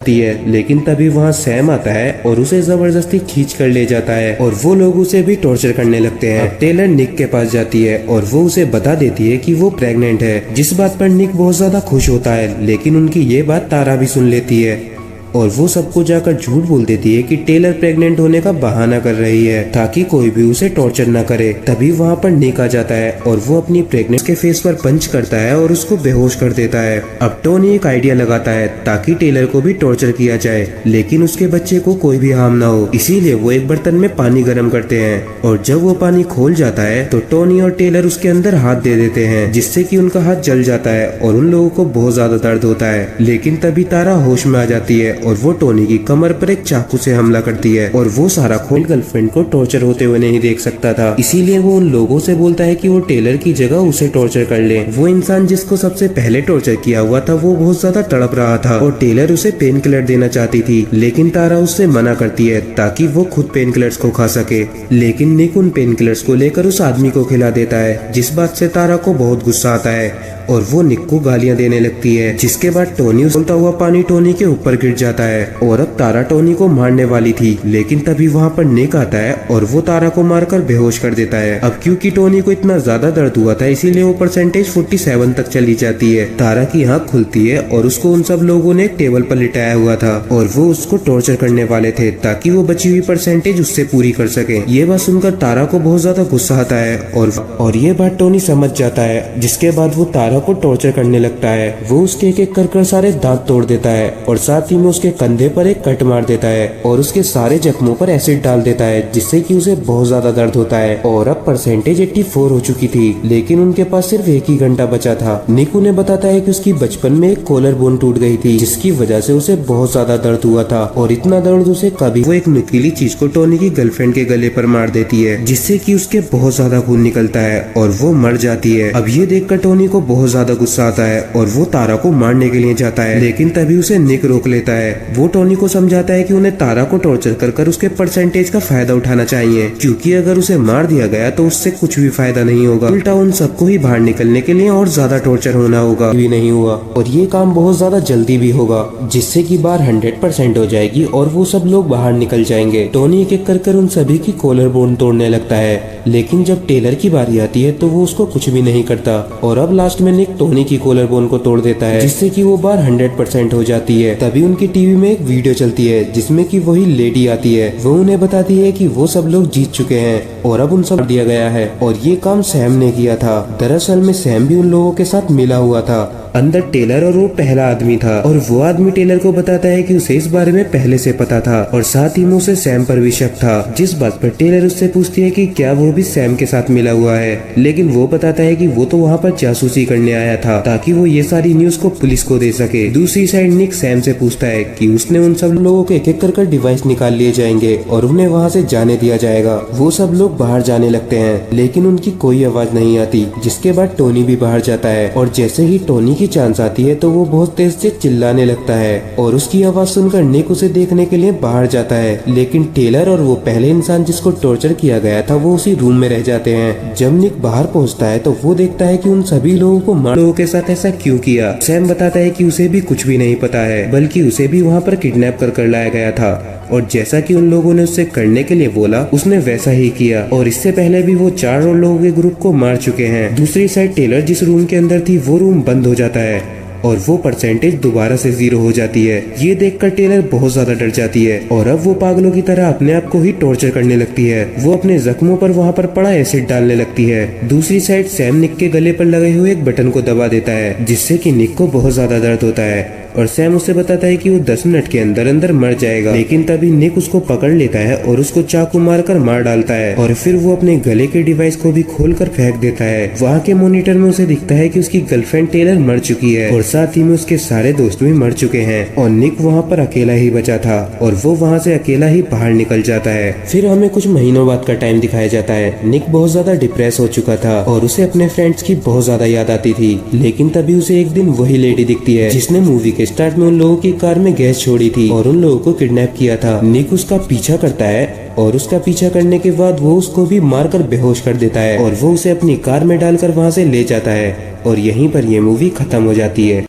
है। लेकिन तभी वहाँ सैम आता है और उसे जबरदस्ती खींच कर ले जाता है और वो लोग उसे भी टॉर्चर करने लगते हैं। टेलर निक के पास जाती है और वो उसे बता देती है कि वो प्रेग्नेंट है, जिस बात पर निक बहुत ज्यादा खुश होता है। लेकिन उनकी ये बात तारा भी सुन लेती है और वो सबको जाकर झूठ बोल देती है कि टेलर प्रेग्नेंट होने का बहाना कर रही है ताकि कोई भी उसे टॉर्चर न करे। तभी वहाँ पर निक आ जाता है और वो अपनी प्रेग्नेंस के फेस पर पंच करता है और उसको बेहोश कर देता है। अब टोनी एक आइडिया लगाता है ताकि टेलर को भी टॉर्चर किया जाए, लेकिन उसके बच्चे को कोई भी हार्म ना हो। इसीलिए वो एक बर्तन में पानी गर्म करते हैं और जब वो पानी खोल जाता है तो टोनी और टेलर उसके अंदर हाथ दे देते हैं, जिससे कि उनका हाथ जल जाता है और उन लोगों को बहुत ज्यादा दर्द होता है। लेकिन तभी तारा होश में आ जाती है और वो टोनी की कमर पर एक चाकू से हमला करती है और वो सारा खोल गर्लफ्रेंड को टॉर्चर होते हुए नहीं देख सकता था। इसीलिए वो उन लोगों से बोलता है कि वो टेलर की जगह उसे टॉर्चर कर ले। वो इंसान जिसको सबसे पहले टॉर्चर किया हुआ था वो बहुत ज्यादा तड़प रहा था और टेलर उसे पेन किलर देना चाहती थी, लेकिन तारा उससे मना करती है ताकि वो खुद पेन किलर्स को खा सके। लेकिन निक उन पेन किलर्स को लेकर उस आदमी को खिला देता है, जिस बात से तारा को बहुत गुस्सा आता है और वो निक को गालियां देने लगती है। जिसके बाद टोनी उछलता हुआ पानी टोनी के ऊपर गिर जाता है और अब तारा टोनी को मारने वाली थी, लेकिन तभी वहाँ पर निक आता है और वो तारा को मारकर बेहोश कर देता है। अब क्योंकि टोनी को इतना ज्यादा दर्द हुआ था इसीलिए वो परसेंटेज 47 तक चली जाती है। तारा की आँख खुलती है और उसको उन सब लोगों ने एक टेबल पर लिटाया हुआ था और वो उसको टॉर्चर करने वाले थे ताकि वो बची हुई परसेंटेज उससे पूरी कर सके। ये बात सुनकर तारा को बहुत ज्यादा गुस्सा आता है और ये बात टोनी समझ जाता है, जिसके बाद वो तारा को टॉर्चर करने लगता है। वो उसके एक एक कर सारे दांत तोड़ देता है और साथ ही में उसके कंधे पर एक कट मार देता है और उसके सारे जख्मों पर एसिड डाल देता है, जिससे कि उसे बहुत ज्यादा दर्द होता है। और अब परसेंटेज 84 हो चुकी थी, लेकिन उनके पास सिर्फ एक ही घंटा बचा था। निक उन्हें बताता है कि उसकी बचपन में एक कॉलर बोन टूट गई थी, जिसकी वजह से उसे बहुत ज्यादा दर्द हुआ था और इतना दर्द उसे कभी वो एक नुकीली चीज को टोनी की गर्लफ्रेंड के गले पर मार देती है, जिससे कि उसके बहुत ज्यादा खून निकलता है और वो मर जाती है। अब ये देखकर टोनी को बहुत ज्यादा गुस्सा आता है और वो तारा को मारने के लिए जाता है, लेकिन तभी उसे निक रोक लेता है। वो टोनी को समझाता है कि उन्हें तारा को टॉर्चर कर उसके परसेंटेज का फायदा उठाना चाहिए, क्योंकि अगर उसे मार दिया गया तो उससे कुछ भी फायदा नहीं होगा, उल्टा उन सबको ही बाहर निकलने के लिए और ज्यादा टॉर्चर होना होगा। भी नहीं हुआ और ये काम बहुत ज्यादा जल्दी भी होगा, जिससे कि बार 100% हो जाएगी और वो सब लोग बाहर निकल जाएंगे। टोनी एक एक कर उन सभी की कॉलर बोन तोड़ने लगता है, लेकिन जब टेलर की बारी आती है तो वो उसको कुछ भी नहीं करता और अब लास्ट में निक टोनी की कॉलर बोन को तोड़ देता है, जिससे कि वो बार 100% हो जाती है। तभी उनकी टीवी में एक वीडियो चलती है जिसमें कि वही लेडी आती है। वो उन्हें बताती है कि वो सब लोग जीत चुके हैं और अब उन सब दिया गया है और ये काम सैम ने किया था। दरअसल में सैम भी उन लोगों के साथ मिला हुआ था अंदर टेलर और वो पहला आदमी था और वो आदमी टेलर को बताता है कि उसे इस बारे में पहले से पता था और साथ ही में उसे सैम पर भी शक था, जिस बात पर टेलर उससे पूछती है कि क्या वो भी सैम के साथ मिला हुआ है। लेकिन वो बताता है कि वो तो वहाँ पर जासूसी करने आया था ताकि वो ये सारी न्यूज को पुलिस को दे सके। दूसरी साइड निक सैम से पूछता है कि उसने उन सब लोगों के एक एक कर डिवाइस निकाल लिए जाएंगे और उन्हें वहाँ से जाने दिया जाएगा। वो सब लोग बाहर जाने लगते हैं, लेकिन उनकी कोई आवाज नहीं आती। जिसके बाद टोनी भी बाहर जाता है और जैसे ही टोनी की चांस आती है तो वो बहुत तेज से चिल्लाने लगता है और उसकी आवाज सुनकर निक उसे देखने के लिए बाहर जाता है। लेकिन टेलर और वो पहले इंसान जिसको टॉर्चर किया गया था वो उसी रूम में रह जाते हैं। जब निक बाहर पहुंचता है तो वो देखता है कि उन सभी लोगों को लोगों के साथ ऐसा क्यों किया। सैम बताता है कि उसे भी कुछ भी नहीं पता है, बल्कि उसे भी वहाँ पर किडनैप कर लाया गया था और जैसा कि उन लोगों ने उससे करने के लिए बोला उसने वैसा ही किया और इससे पहले भी वो 4 और लोगों के ग्रुप को मार चुके हैं। दूसरी साइड टेलर जिस रूम के अंदर थी वो रूम बंद हो जाता है और वो परसेंटेज दोबारा से 0 हो जाती है। ये देखकर टेलर बहुत ज्यादा डर जाती है और अब वो पागलों की तरह अपने आप को ही टॉर्चर करने लगती है। वो अपने जख्मों पर वहाँ पर पड़ा एसिड डालने लगती है। दूसरी साइड सैम निक के गले पर लगे हुए एक बटन को दबा देता है, जिससे कि निक को बहुत ज्यादा दर्द होता है और सैम उसे बताता है कि वो 10 मिनट के अंदर अंदर मर जाएगा। लेकिन तभी निक उसको पकड़ लेता है और उसको चाकू मारकर मार डालता है और फिर वो अपने गले के डिवाइस को भी खोलकर फेंक देता है। वहाँ के मॉनिटर में उसे दिखता है कि उसकी गर्लफ्रेंड टेलर मर चुकी है और साथ ही में उसके सारे दोस्त भी मर चुके हैं और निक वहाँ पर अकेला ही बचा था और वो वहाँ से अकेला ही बाहर निकल जाता है। फिर हमें कुछ महीनों बाद का टाइम दिखाया जाता है। निक बहुत ज्यादा डिप्रेस हो चुका था और उसे अपने फ्रेंड्स की बहुत ज्यादा याद आती थी, लेकिन तभी उसे एक दिन वही लेडी दिखती है जिसने मूवी के स्टार्ट में उन लोगों की कार में गैस छोड़ी थी और उन लोगों को किडनैप किया था। निक उसका पीछा करता है और उसका पीछा करने के बाद वो उसको भी मारकर बेहोश कर देता है और वो उसे अपनी कार में डालकर वहाँ से ले जाता है और यहीं पर ये मूवी खत्म हो जाती है।